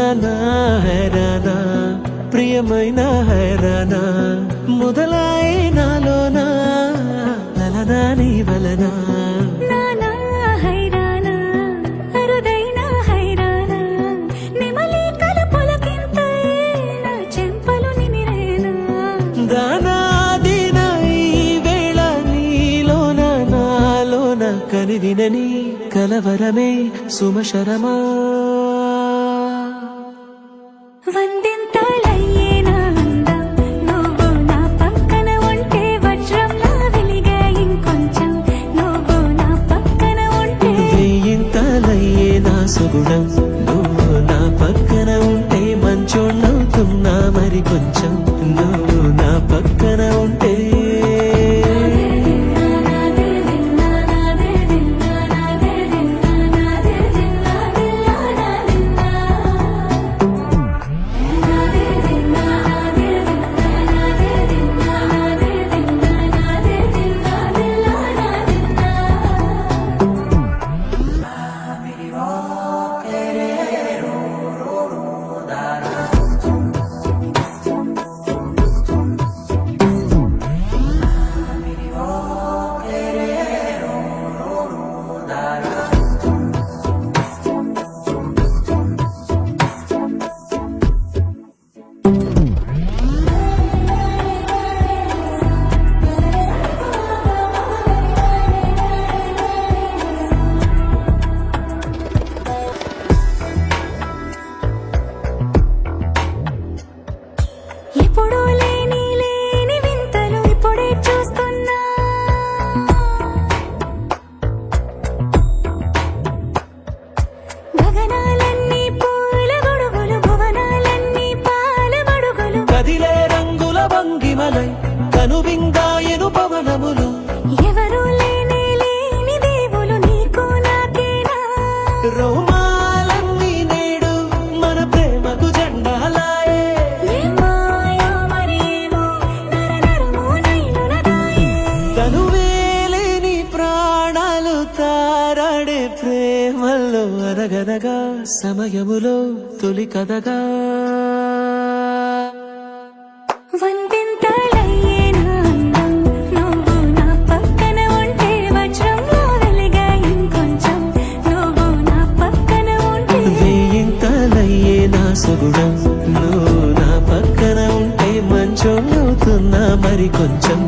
హైరానా హైరానా ప్రియమైన హైరానా మొదలాయి నాలోనా లలనా నీ వలనా కనివినని కలవరమే సుమశరమా వేయింతలయ్యే నా సుగుణం నువ్వు నా పక్కన ఉంటే మంచోళ్ళవుతున్నా మరి కొంచెం నువ్వు నా పక్కన ఉంటే కనువిందాయను పవనములు ఎవరు లేని దేవులు నీకు నాకేనా రోమాలన్నీ నేడు మన ప్రేమకు జెండాలాయే తనువేలేని ప్రాణాలు తారాడే ప్రేమల్లో అరగనగా సమయములో తొలి కథగా సుగుణం నువ్వు నా పక్కన ఉంటే మంచోళ్ళవుతున్నా మరి కొంచెం